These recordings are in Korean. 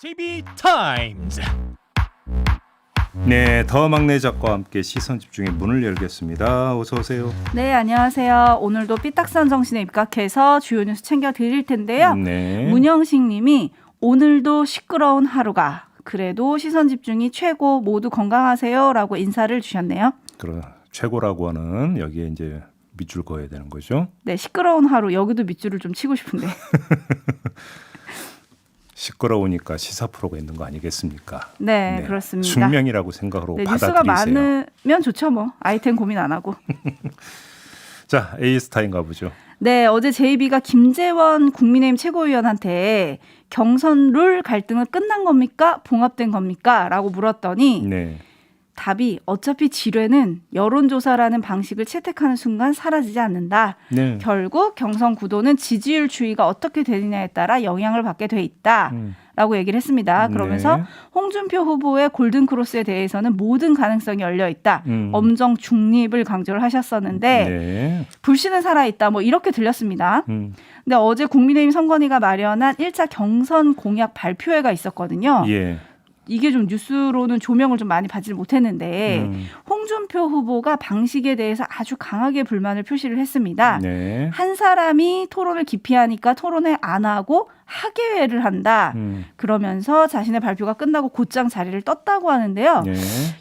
TV 타임즈. 네, 더 막내 작가와 함께 시선 집중의 문을 열겠습니다. 어서 오세요. 네, 안녕하세요. 오늘도 삐딱선 정신에 입각해서 주요 뉴스 챙겨드릴 텐데요. 네. 문영식 님이 오늘도 시끄러운 하루가 그래도 시선 집중이 최고 모두 건강하세요 라고 인사를 주셨네요. 그럼 최고라고 하는 여기에 이제 밑줄 그어야 되는 거죠. 네, 시끄러운 하루 여기도 밑줄을 좀 치고 싶은데. 시끄러우니까 시사 프로가 있는 거 아니겠습니까? 네, 그렇습니다. 숙명이라고 생각으로 네, 받아들이세요. 뉴스가 많으면 좋죠 뭐. 아이템 고민 안 하고. 자, A스타인 가보죠. 네, 어제 JB가 김재원 국민의힘 최고위원한테 경선 룰 갈등은 끝난 겁니까? 봉합된 겁니까? 라고 물었더니 네. 답이 어차피 지뢰는 여론조사라는 방식을 채택하는 순간 사라지지 않는다. 네. 결국 경선 구도는 지지율 추이가 어떻게 되느냐에 따라 영향을 받게 돼 있다. 라고 얘기를 했습니다. 그러면서 네. 홍준표 후보의 골든크로스에 대해서는 모든 가능성이 열려 있다. 엄정 중립을 강조를 하셨었는데 네. 불씨는 살아있다. 뭐 이렇게 들렸습니다. 음. 근데 어제 국민의힘 선관위가 마련한 1차 경선 공약 발표회가 있었거든요. 예. 이게 좀 뉴스로는 조명을 좀 많이 받지 못했는데 홍준표 후보가 방식에 대해서 아주 강하게 불만을 표시를 했습니다. 네. 한 사람이 토론을 기피하니까 토론회 안 하고 하계회를 한다. 그러면서 자신의 발표가 끝나고 곧장 자리를 떴다고 하는데요. 네.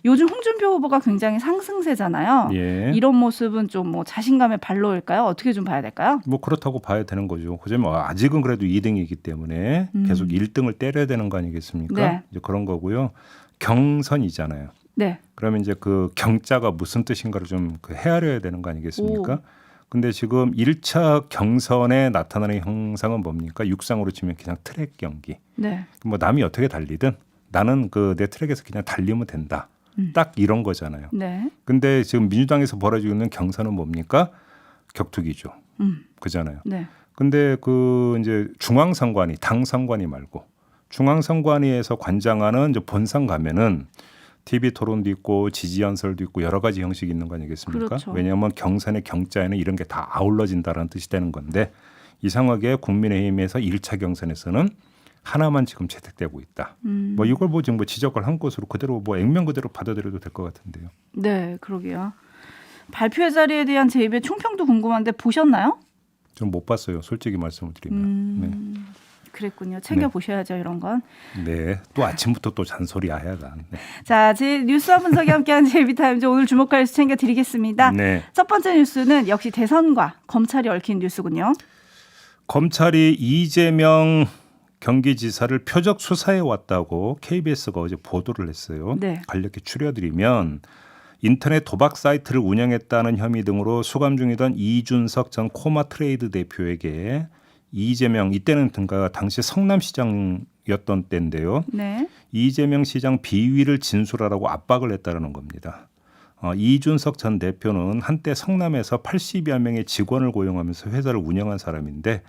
요즘 홍준표 후보가 굉장히 상승세잖아요. 예. 이런 모습은 좀 뭐 자신감의 발로일까요? 어떻게 좀 봐야 될까요? 뭐 그렇다고 봐야 되는 거죠. 그지만 아직은 그래도 2등이기 때문에 계속 1등을 때려야 되는 거 아니겠습니까? 네. 이제 그런 거고요. 경선이잖아요. 네. 그러면 이제 그 경자가 무슨 뜻인가를 좀 헤아려야 되는 거 아니겠습니까? 근데 지금 1차 경선에 나타나는 형상은 뭡니까? 육상으로 치면 그냥 트랙 경기. 네. 뭐 남이 어떻게 달리든 나는 그 내 트랙에서 그냥 달리면 된다. 딱 이런 거잖아요. 네. 근데 지금 민주당에서 벌어지고 있는 경선은 뭡니까? 격투기죠. 그잖아요. 네. 근데 그 이제 중앙선관위, 당선관위 말고 중앙선관위에서 관장하는 이제 본상 가면은 TV 토론도 있고 지지 연설도 있고 여러 가지 형식이 있는 거 아니겠습니까? 그렇죠. 왜냐하면 경선의 경자에는 이런 게 다 아울러진다라는 뜻이 되는 건데 이상하게 국민의힘에서 1차 경선에서는 하나만 지금 채택되고 있다. 뭐 이걸 뭐 지금 뭐 지적을 한 것으로 그대로 뭐 액면 그대로 받아들여도 될 것 같은데요. 네, 그러게요. 발표회 자리에 대한 제입의 총평도 궁금한데 보셨나요? 좀 못 봤어요. 솔직히 말씀을 드리면. 그랬군요. 챙겨 보셔야죠, 이런 건. 네. 또 아침부터 또 잔소리 하야간. 네. 자, 제 뉴스와 분석이 함께하는 제이비타임즈 오늘 주목할 뉴스 챙겨드리겠습니다. 네. 첫 번째 뉴스는 역시 대선과 검찰이 얽힌 뉴스군요. 검찰이 이재명 경기지사를 표적 수사해 왔다고 KBS가 어제 보도를 했어요. 네. 간략히 추려드리면 인터넷 도박 사이트를 운영했다는 혐의 등으로 수감 중이던 이준석 전 코마트레이드 대표에게 이재명 이때는 당시 성남시장이었던 때인데요. 네. 이재명 시장 비위를 진술하라고 압박을 했다는 겁니다. 이준석 전 대표는 한때 성남에서 80여 명의 직원을 고용하면서 회사를 운영한 사람인데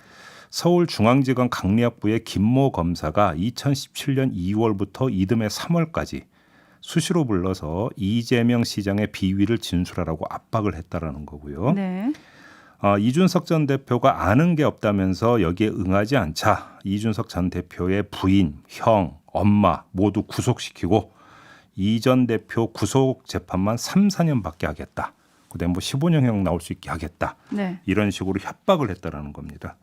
서울중앙지검 강력부의 김모 검사가 2017년 2월부터 이듬해 3월까지 수시로 불러서 이재명 시장의 비위를 진술하라고 압박을 했다라는 거고요. 네. 이준석 전 대표가 아는 게 없다면서 여기에 응하지 않자 이준석 전 대표의 부인, 형, 엄마 모두 구속시키고 이 전 대표 구속 재판만 3, 4년밖에 하겠다. 그다음에 뭐 15년형 나올 수 있게 하겠다. 네. 이런 식으로 협박을 했다라는 겁니다.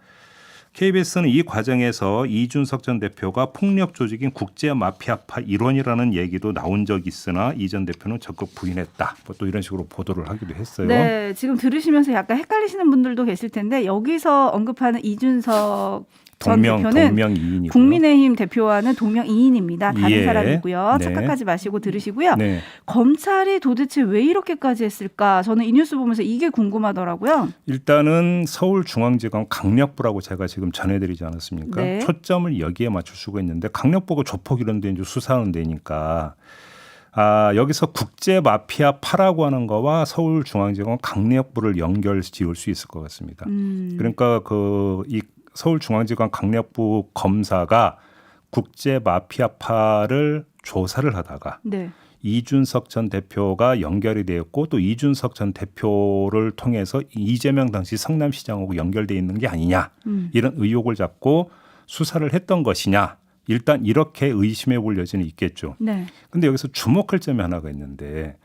KBS는 이 과정에서 이준석 전 대표가 폭력 조직인 국제 마피아파 일원이라는 얘기도 나온 적이 있으나 이 전 대표는 적극 부인했다. 뭐 또 이런 식으로 보도를 하기도 했어요. 네, 지금 들으시면서 약간 헷갈리시는 분들도 계실 텐데 여기서 언급하는 이준석 전 대표는 동명이인이고요. 국민의힘 대표와는 동명이인입니다. 다른 예. 사람이고요. 네. 착각하지 마시고 들으시고요. 네. 검찰이 도대체 왜 이렇게까지 했을까? 저는 이 뉴스 보면서 이게 궁금하더라고요. 일단은 서울중앙지검 강력부라고 제가 지금 전해드리지 않았습니까? 네. 초점을 여기에 맞출 수가 있는데 강력부가 조폭 이런 데 이제 수사하는 데니까 여기서 국제 마피아파라고 하는 거와 서울중앙지검 강력부를 연결 지을 수 있을 것 같습니다. 그러니까 이 서울중앙지검 강력부 검사가 국제 마피아파를 조사를 하다가 네. 이준석 전 대표가 연결이 되었고 또 이준석 전 대표를 통해서 이재명 당시 성남시장하고 연결돼 있는 게 아니냐 이런 의혹을 잡고 수사를 했던 것이냐 일단 이렇게 의심해 볼 여지는 있겠죠. 네. 근데 여기서 주목할 점이 하나가 있는데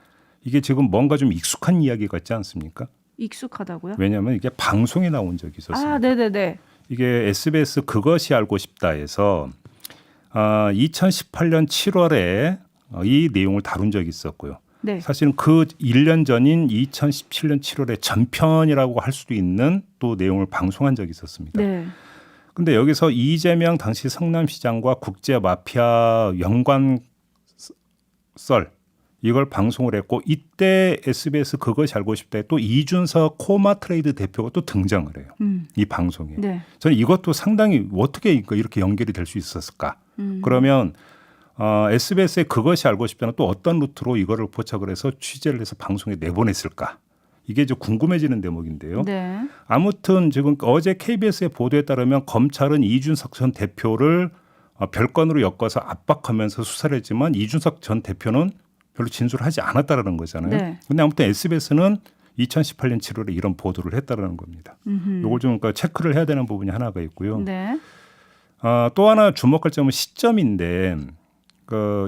이게 지금 뭔가 좀 익숙한 이야기 같지 않습니까? 익숙하다고요? 왜냐하면 이게 방송에 나온 적이 있었습니다. 아, 네네네. 이게 SBS 그것이 알고 싶다에서 2018년 7월에 이 내용을 다룬 적이 있었고요. 네. 사실은 그 1년 전인 2017년 7월에 전편이라고 할 수도 있는 또 내용을 방송한 적이 있었습니다. 네. 근데 여기서 이재명 당시 성남시장과 국제 마피아 연관 썰 이걸 방송을 했고 이때 SBS 그것이 알고 싶다에 또 이준석 코마트레이드 대표가 또 등장을 해요. 이 방송에. 네. 저는 이것도 상당히 어떻게 이렇게 연결이 될 수 있었을까? 그러면 SBS의 그것이 알고 싶다는 또 어떤 루트로 이거를 포착을 해서 취재를 해서 방송에 내보냈을까? 이게 좀 궁금해지는 대목인데요. 네. 아무튼 지금 어제 KBS의 보도에 따르면 검찰은 이준석 전 대표를 별건으로 엮어서 압박하면서 수사를 했지만 이준석 전 대표는 별로 진술을 하지 않았다라는 거잖아요. 네. 근데 아무튼 SBS는 2018년 7월에 이런 보도를 했다라는 겁니다. 이걸 좀 그러니까 체크를 해야 되는 부분이 하나가 있고요. 네. 또 하나 주목할 점은 시점인데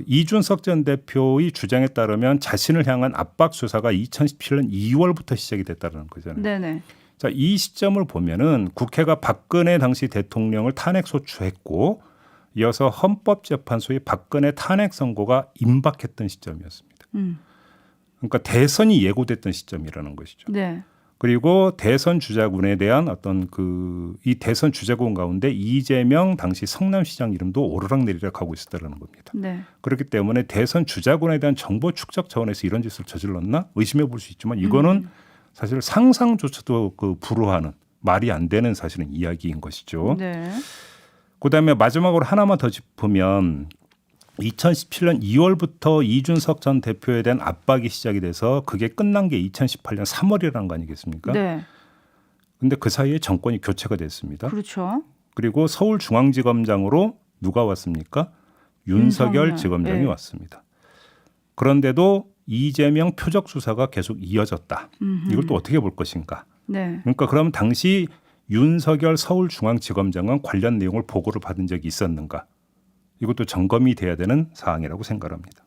이준석 전 대표의 주장에 따르면 자신을 향한 압박 수사가 2017년 2월부터 시작이 됐다는 거잖아요. 네네. 자, 이 시점을 보면은 국회가 박근혜 당시 대통령을 탄핵 소추했고 이어서 헌법재판소의 박근혜 탄핵 선고가 임박했던 시점이었습니다. 그러니까 대선이 예고됐던 시점이라는 것이죠. 네. 그리고 대선 주자군에 대한 어떤 이 대선 주자군 가운데 이재명 당시 성남시장 이름도 오르락내리락 하고 있었다는 겁니다. 네. 그렇기 때문에 대선 주자군에 대한 정보 축적 차원에서 이런 짓을 저질렀나 의심해 볼 수 있지만 이거는 사실 상상조차도 불허하는 말이 안 되는 사실은 이야기인 것이죠. 네. 그다음에 마지막으로 하나만 더 짚으면 2017년 2월부터 이준석 전 대표에 대한 압박이 시작이 돼서 그게 끝난 게 2018년 3월이라는 거 아니겠습니까? 네. 근데 그 사이에 정권이 교체가 됐습니다. 그렇죠. 그리고 서울중앙지검장으로 누가 왔습니까? 윤석열 지검장이 네. 왔습니다. 그런데도 이재명 표적 수사가 계속 이어졌다. 이걸 또 어떻게 볼 것인가? 네. 그러니까 그럼 당시 윤석열 서울중앙지검장은 관련 내용을 보고를 받은 적이 있었는가? 이것도 점검이 돼야 되는 사항이라고 생각합니다.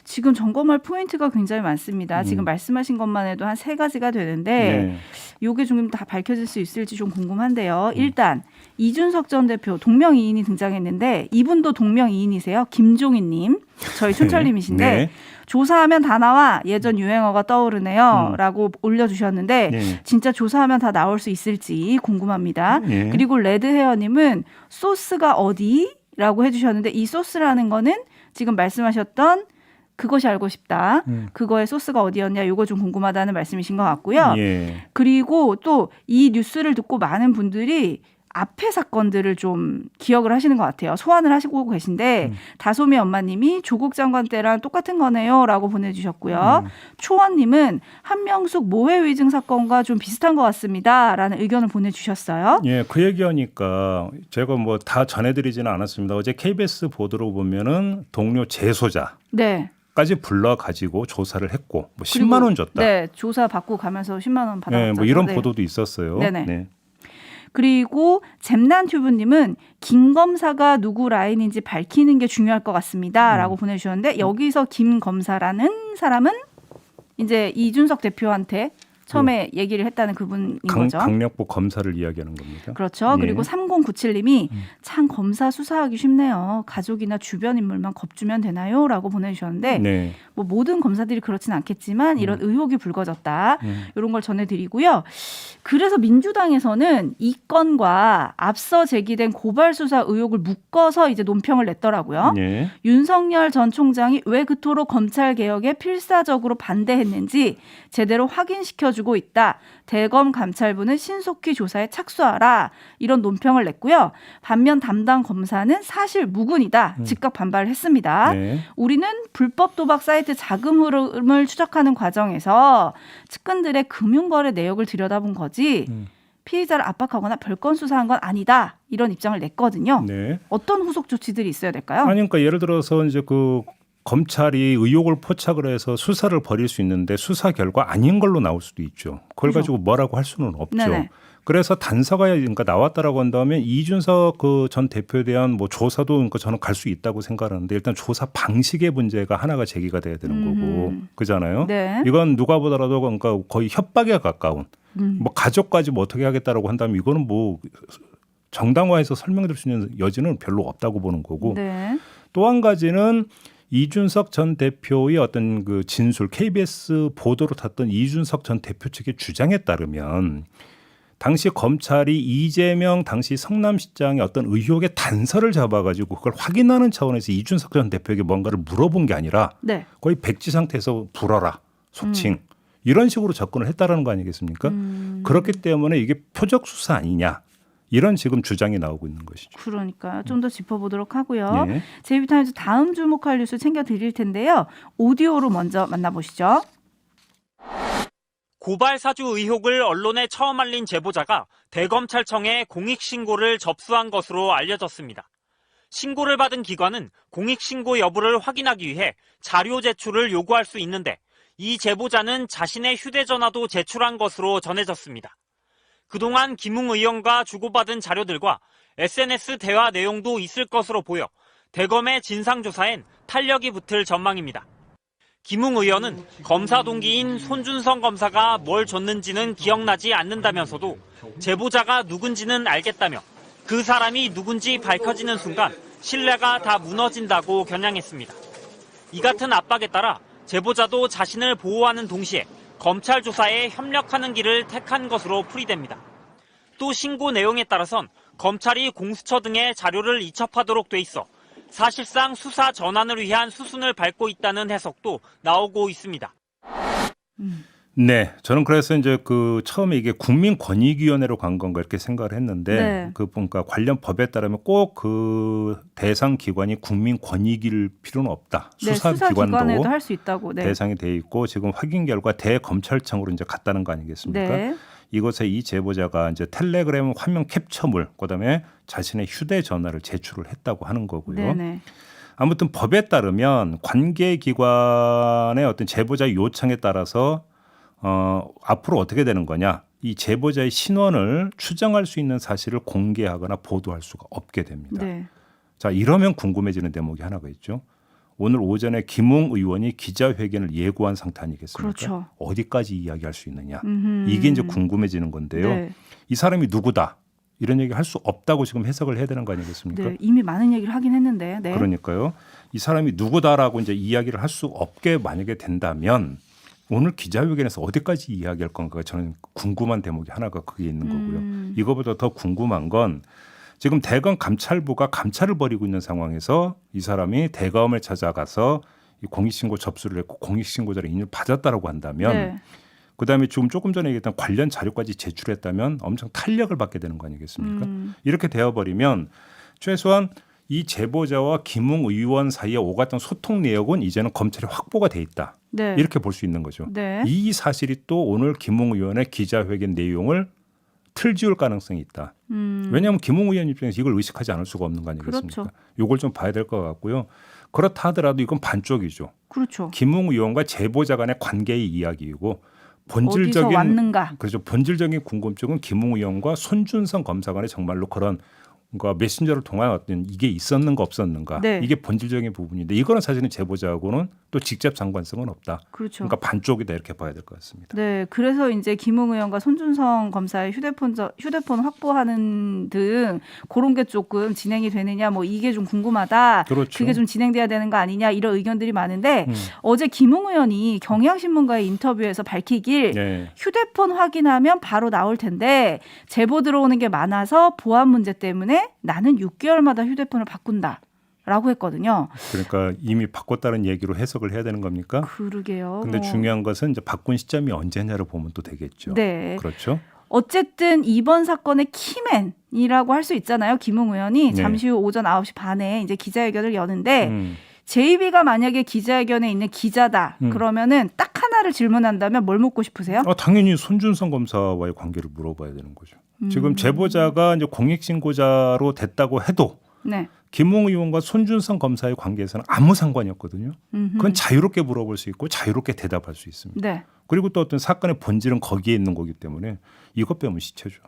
지금 점검할 포인트가 굉장히 많습니다. 지금 말씀하신 것만 해도 한 3가지가 되는데 이게 좀 다 밝혀질 수 있을지 좀 궁금한데요. 일단 이준석 전 대표 동명이인이 등장했는데 이분도 동명이인이세요. 김종인님, 저희 촌철님이신데 네. 조사하면 다 나와 예전 유행어가 떠오르네요 라고 올려주셨는데 네. 진짜 조사하면 다 나올 수 있을지 궁금합니다. 네. 그리고 레드헤어님은 소스가 어디? 라고 해주셨는데 이 소스라는 거는 지금 말씀하셨던 그것이 알고 싶다. 그거의 소스가 어디였냐 이거 좀 궁금하다는 말씀이신 것 같고요. 예. 그리고 또 이 뉴스를 듣고 많은 분들이 앞의 사건들을 좀 기억을 하시는 것 같아요. 소환을 하시고 계신데 다솜이 엄마님이 조국 장관 때랑 똑같은 거네요 라고 보내주셨고요. 초원님은 한명숙 모해 위증 사건과 좀 비슷한 것 같습니다 라는 의견을 보내주셨어요. 예, 그 얘기하니까 제가 뭐 다 전해드리지는 않았습니다. 어제 KBS 보도로 보면은 동료 재소자 네. 까지 불러가지고 조사를 했고 뭐 10만 원 줬다. 네, 조사 받고 가면서 10만 원 받았죠. 네, 뭐 이런 보도도 있었어요. 네네. 네. 그리고 잼난튜브님은 김 검사가 누구 라인인지 밝히는 게 중요할 것 같습니다라고 보내주셨는데 여기서 김 검사라는 사람은 이제 이준석 대표한테 처음에 얘기를 했다는 그분인 거죠. 강력부 검사를 이야기하는 겁니다. 그렇죠. 예. 그리고 3097님이 참 검사 수사하기 쉽네요. 가족이나 주변 인물만 겁주면 되나요? 라고 보내주셨는데 네. 뭐 모든 검사들이 그렇진 않겠지만 이런 의혹이 불거졌다. 이런 걸 전해드리고요. 그래서 민주당에서는 이 건과 앞서 제기된 고발 수사 의혹을 묶어서 이제 논평을 냈더라고요. 네. 윤석열 전 총장이 왜 그토록 검찰 개혁에 필사적으로 반대했는지 제대로 확인시켜주고 있다. 대검 감찰부는 신속히 조사에 착수하라. 이런 논평을 냈고요. 반면 담당 검사는 사실 무근이다. 즉각 반발을 했습니다. 네. 우리는 불법 도박 사이트 자금 흐름을 추적하는 과정에서 측근들의 금융거래 내역을 들여다본 거지 피의자를 압박하거나 별건 수사한 건 아니다. 이런 입장을 냈거든요. 네. 어떤 후속 조치들이 있어야 될까요? 아니 그러니까 예를 들어서 이제 그 검찰이 의혹을 포착을 해서 수사를 벌일 수 있는데 수사 결과 아닌 걸로 나올 수도 있죠. 그걸 그렇죠. 가지고 뭐라고 할 수는 없죠. 네네. 그래서 단서가 그러니까 나왔다라고 한다면 이준석 그 전 대표에 대한 뭐 조사도 그러니까 저는 갈 수 있다고 생각하는데 일단 조사 방식의 문제가 하나가 제기가 돼야 되는 거고 그잖아요. 네. 이건 누가 보더라도 그러니까 거의 협박에 가까운 뭐 가족까지 뭐 어떻게 하겠다라고 한다면 이거는 뭐 정당화해서 설명될 수 있는 여지는 별로 없다고 보는 거고 네. 또 한 가지는 이준석 전 대표의 어떤 그 진술 KBS 보도로 탔던 이준석 전 대표 측의 주장에 따르면 당시 검찰이 이재명 당시 성남시장의 어떤 의혹의 단서를 잡아가지고 그걸 확인하는 차원에서 이준석 전 대표에게 뭔가를 물어본 게 아니라 네. 거의 백지 상태에서 불어라 속칭 이런 식으로 접근을 했다라는 거 아니겠습니까? 그렇기 때문에 이게 표적 수사 아니냐 이런 지금 주장이 나오고 있는 것이죠. 그러니까요. 좀 더 짚어보도록 하고요. 네. 제이비타임즈 다음 주목할 뉴스 챙겨드릴 텐데요. 오디오로 먼저 만나보시죠. 고발 사주 의혹을 언론에 처음 알린 제보자가 대검찰청에 공익신고를 접수한 것으로 알려졌습니다. 신고를 받은 기관은 공익신고 여부를 확인하기 위해 자료 제출을 요구할 수 있는데 이 제보자는 자신의 휴대전화도 제출한 것으로 전해졌습니다. 그동안 김웅 의원과 주고받은 자료들과 SNS 대화 내용도 있을 것으로 보여 대검의 진상조사엔 탄력이 붙을 전망입니다. 김웅 의원은 검사 동기인 손준성 검사가 뭘 줬는지는 기억나지 않는다면서도 제보자가 누군지는 알겠다며 그 사람이 누군지 밝혀지는 순간 신뢰가 다 무너진다고 겨냥했습니다. 이 같은 압박에 따라 제보자도 자신을 보호하는 동시에 검찰 조사에 협력하는 길을 택한 것으로 풀이됩니다. 또 신고 내용에 따라선 검찰이 공수처 등의 자료를 이첩하도록 돼 있어 사실상 수사 전환을 위한 수순을 밟고 있다는 해석도 나오고 있습니다. 네, 저는 그래서 이제 그 처음에 이게 국민권익위원회로 간 건가 이렇게 생각을 했는데 네. 그 보니까 관련 법에 따르면 꼭 그 대상 기관이 국민권익일 필요는 없다. 네, 수사기관도 수사기관에도 할 수 있다고. 네. 대상이 돼 있고 지금 확인 결과 대검찰청으로 이제 갔다는 거 아니겠습니까? 네. 이곳에 이 제보자가 이제 텔레그램 화면 캡처물, 그다음에 자신의 휴대전화를 제출을 했다고 하는 거고요. 네네. 아무튼 법에 따르면 관계기관의 어떤 제보자의 요청에 따라서 앞으로 어떻게 되는 거냐? 이 제보자의 신원을 추정할 수 있는 사실을 공개하거나 보도할 수가 없게 됩니다. 네. 자, 이러면 궁금해지는 대목이 하나가 있죠. 오늘 오전에 김웅 의원이 기자회견을 예고한 상태 아니겠습니까? 그렇죠. 어디까지 이야기할 수 있느냐. 이게 이제 궁금해지는 건데요. 네. 이 사람이 누구다. 이런 얘기 할 수 없다고 지금 해석을 해야 되는 거 아니겠습니까? 네. 이미 많은 얘기를 하긴 했는데. 네. 그러니까요. 이 사람이 누구다라고 이제 이야기를 할 수 없게 만약에 된다면 오늘 기자회견에서 어디까지 이야기할 건가 저는 궁금한 대목이 하나가 그게 있는 거고요. 이거보다 더 궁금한 건 지금 대검 감찰부가 감찰을 벌이고 있는 상황에서 이 사람이 대검을 찾아가서 이 공익신고 접수를 했고 공익신고자를 인율 받았다라고 한다면 네. 그다음에 지금 조금 전에 얘기했던 관련 자료까지 제출했다면 엄청 탄력을 받게 되는 거 아니겠습니까? 이렇게 되어버리면 최소한 이 제보자와 김웅 의원 사이에 오갔던 소통 내역은 이제는 검찰에 확보가 돼 있다. 네. 이렇게 볼 수 있는 거죠. 네. 이 사실이 또 오늘 김웅 의원의 기자회견 내용을 틀지울 가능성이 있다. 왜냐하면 김웅 의원 입장에서 이걸 의식하지 않을 수가 없는 거 아니겠습니까? 그렇죠. 이걸 좀 봐야 될 것 같고요. 그렇다 하더라도 이건 반쪽이죠. 그렇죠. 김웅 의원과 제보자 간의 관계의 이야기이고 어디서 본질적인 왔는가. 그렇죠. 본질적인 궁금증은 김웅 의원과 손준성 검사 간의 정말로 그런 그러니까 메신저를 통한 어떤 이게 있었는가 없었는가 네. 이게 본질적인 부분인데 이거는 사실은 제보자하고는 또 직접 상관성은 없다. 그렇죠. 그러니까 반쪽이다 이렇게 봐야 될 것 같습니다. 네, 그래서 이제 김웅 의원과 손준성 검사의 휴대폰 확보하는 등 그런 게 조금 진행이 되느냐, 뭐 이게 좀 궁금하다. 그렇죠. 그게 좀 진행돼야 되는 거 아니냐 이런 의견들이 많은데 어제 김웅 의원이 경향신문과의 인터뷰에서 밝히길 네. 휴대폰 확인하면 바로 나올 텐데 제보 들어오는 게 많아서 보안 문제 때문에 나는 6개월마다 휴대폰을 바꾼다라고 했거든요. 그러니까 이미 바꿨다는 얘기로 해석을 해야 되는 겁니까? 그러게요. 근데 중요한 것은 이제 바꾼 시점이 언제냐를 보면 또 되겠죠. 네. 그렇죠. 어쨌든 이번 사건의 키맨이라고 할 수 있잖아요. 김웅 의원이 네. 잠시 후 오전 9시 반에 이제 기자회견을 여는데 JB가 만약에 기자회견에 있는 기자다. 그러면은 딱 하나를 질문한다면 뭘 묻고 싶으세요? 당연히 손준성 검사와의 관계를 물어봐야 되는 거죠. 지금 제보자가 이제 공익신고자로 됐다고 해도 네. 김웅 의원과 손준성 검사의 관계에서는 아무 상관이 없거든요. 그건 자유롭게 물어볼 수 있고 자유롭게 대답할 수 있습니다. 네. 그리고 또 어떤 사건의 본질은 거기에 있는 거기 때문에 이것 빼면 시체죠.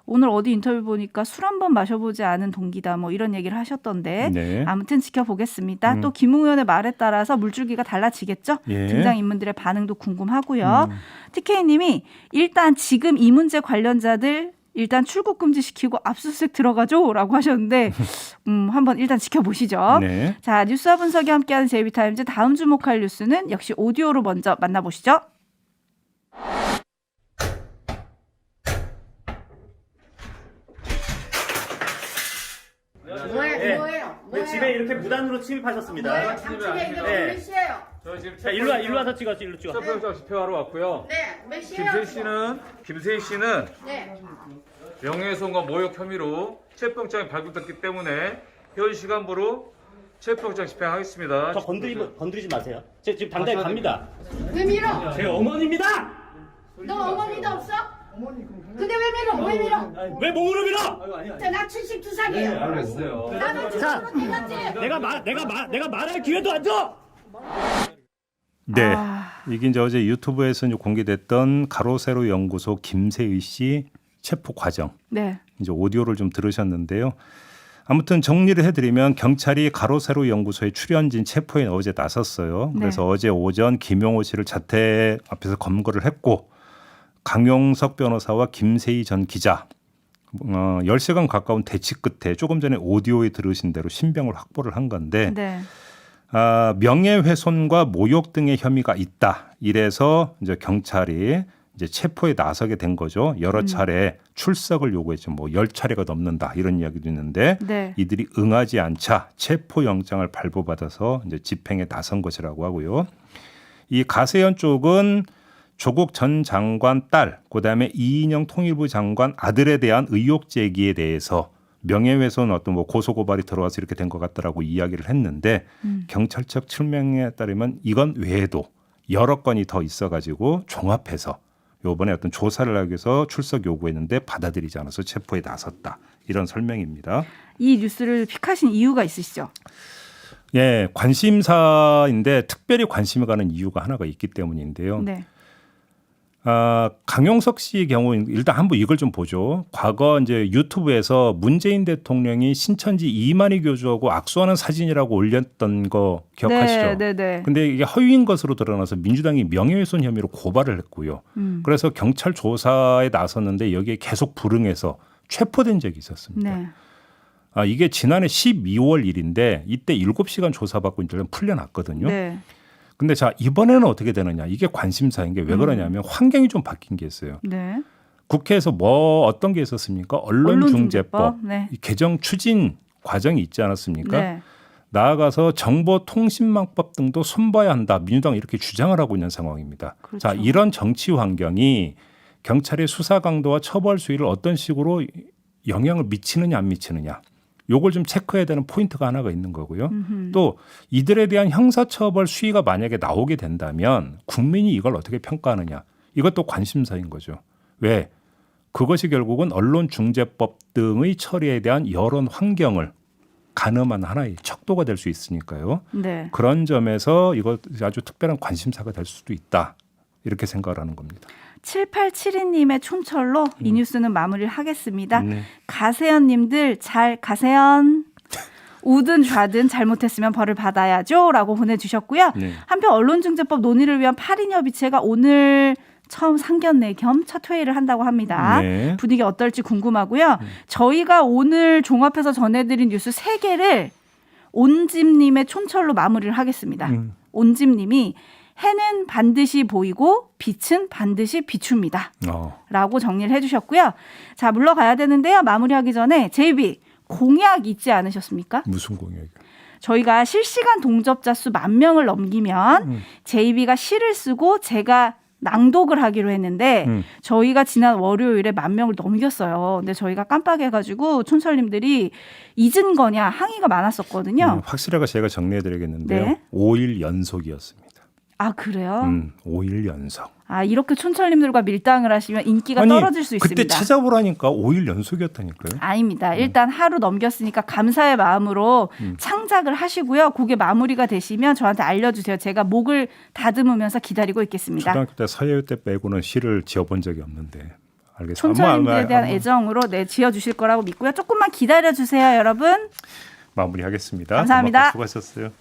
오늘 어디 인터뷰 보니까 술 한 번 마셔보지 않은 동기다 뭐 이런 얘기를 하셨던데 네. 아무튼 지켜보겠습니다. 또 김웅 의원의 말에 따라서 물줄기가 달라지겠죠. 예. 등장인물들의 반응도 궁금하고요. TK님이 일단 지금 이 문제 관련자들 일단 출국 금지시키고 압수수색 들어가죠라고 하셨는데 한번 일단 지켜보시죠. 네. 자, 뉴스와 분석이 함께하는 JB타임즈 다음 주목할 뉴스는 역시 오디오로 먼저 만나보시죠. 뭐예요? 집에 이렇게 무단으로 침입하셨습니다. 당신의 이름은 네. 몇 시예요? 저 지금 자, 일로 와서 찍었지, 일로 찍어. 체포영장 집행하러 왔고요. 네, 몇 시예요? 김세희 씨는 네. 명예훼손과 모욕 혐의로 체포영장이 발부됐기 때문에 현 시간부로 체포영장 집행하겠습니다. 저 건드리지 마세요. 제가 지금 당장에 갑니다. 왜 밀어? 제 어머니입니다! 너 어머니도 없어? 근데 왜 밀어? 왜 밀어? 왜 몸으로 밀어? 나 72살이에요. 알겠어요. 나도 72살이지. 내가 말할 기회도 안 줘! 네. 이게 이제 어제 유튜브에서 이제 공개됐던 가로세로 연구소 김세희 씨 체포 과정. 네. 이제 오디오를 좀 들으셨는데요. 아무튼 정리를 해드리면 경찰이 가로세로 연구소에 출연진 체포에 어제 나섰어요. 네. 그래서 어제 오전 김용호 씨를 자택 앞에서 검거를 했고 강용석 변호사와 김세희 전 기자 10시간 가까운 대치 끝에 조금 전에 오디오에 들으신 대로 신병을 확보를 한 건데 네. 명예훼손과 모욕 등의 혐의가 있다. 이래서 이제 경찰이 이제 체포에 나서게 된 거죠. 여러 차례 출석을 요구했죠. 뭐 10차례가 넘는다 이런 이야기도 있는데 네. 이들이 응하지 않자 체포영장을 발부받아서 이제 집행에 나선 것이라고 하고요. 이 가세현 쪽은 조국 전 장관 딸, 그다음에 이인영 통일부 장관 아들에 대한 의혹 제기에 대해서 명예훼손 어떤 뭐 고소고발이 들어와서 이렇게 된 것 같다라고 이야기를 했는데 경찰 측 설명에 따르면 이건 외에도 여러 건이 더 있어가지고 종합해서 이번에 어떤 조사를 하기 위해서 출석 요구했는데 받아들이지 않아서 체포에 나섰다. 이런 설명입니다. 이 뉴스를 픽하신 이유가 있으시죠? 예, 관심사인데 특별히 관심이 가는 이유가 하나가 있기 때문인데요. 네. 강용석 씨의 경우 일단 한번 이걸 좀 보죠. 과거 이제 유튜브에서 문재인 대통령이 신천지 이만희 교주하고 악수하는 사진이라고 올렸던 거 기억하시죠? 네, 네, 네. 근데 이게 허위인 것으로 드러나서 민주당이 명예훼손 혐의로 고발을 했고요. 그래서 경찰 조사에 나섰는데 여기에 계속 불응해서 체포된 적이 있었습니다. 네. 이게 지난해 12월 1일인데 이때 7시간 조사받고 이제 풀려났거든요. 네. 근데 자 이번에는 어떻게 되느냐 이게 관심사인 게 왜 그러냐면 환경이 좀 바뀐 게 있어요. 네. 국회에서 뭐 어떤 게 있었습니까? 언론중재법 네. 이 개정 추진 과정이 있지 않았습니까? 네. 나아가서 정보통신망법 등도 손봐야 한다. 민주당 이렇게 주장을 하고 있는 상황입니다. 그렇죠. 자 이런 정치 환경이 경찰의 수사 강도와 처벌 수위를 어떤 식으로 영향을 미치느냐 안 미치느냐. 요걸 좀 체크해야 되는 포인트가 하나가 있는 거고요. 또 이들에 대한 형사처벌 수위가 만약에 나오게 된다면 국민이 이걸 어떻게 평가하느냐. 이것도 관심사인 거죠. 왜? 그것이 결국은 언론중재법 등의 처리에 대한 여론 환경을 가늠한 하나의 척도가 될 수 있으니까요. 네. 그런 점에서 이거 아주 특별한 관심사가 될 수도 있다. 이렇게 생각을 하는 겁니다. 7872님의 촌철로 이 뉴스는 마무리를 하겠습니다. 네. 가세연님들 잘 가세연. 우든 좌든 잘못했으면 벌을 받아야죠 라고 보내주셨고요. 네. 한편 언론중재법 논의를 위한 8인 협의체가 오늘 처음 상견례 겸 첫 회의를 한다고 합니다. 네. 분위기 어떨지 궁금하고요. 저희가 오늘 종합해서 전해드린 뉴스 3개를 온집님의 촌철로 마무리를 하겠습니다. 온집님이 해는 반드시 보이고 빛은 반드시 비춥니다. 라고 정리를 해주셨고요. 자, 물러가야 되는데요. 마무리하기 전에 JB 공약 있지 않으셨습니까? 무슨 공약이요? 저희가 실시간 동접자 수 10,000명을 넘기면 JB가 시를 쓰고 제가 낭독을 하기로 했는데 저희가 지난 월요일에 10,000명을 넘겼어요. 근데 저희가 깜빡해가지고 촌철님들이 잊은 거냐 항의가 많았었거든요. 확실하게 제가 정리해드리겠는데요. 네. 5일 연속이었습니다. 아, 그래요? 5일 연속. 아, 이렇게 촌철님들과 밀당을 하시면 인기가 떨어질 수 그때 있습니다. 찾아보라니까 5일 연속이었다니까요. 아닙니다. 일단 하루 넘겼으니까 감사의 마음으로 창작을 하시고요. 그게 마무리가 되시면 저한테 알려주세요. 제가 목을 다듬으면서 기다리고 있겠습니다. 초등학교 때 사회화 때 빼고는 시를 지어본 적이 없는데. 알겠습니다. 촌철님들에 대한 애정으로 지어주실 거라고 믿고요. 조금만 기다려주세요, 여러분. 마무리하겠습니다. 감사합니다. 수고하셨어요.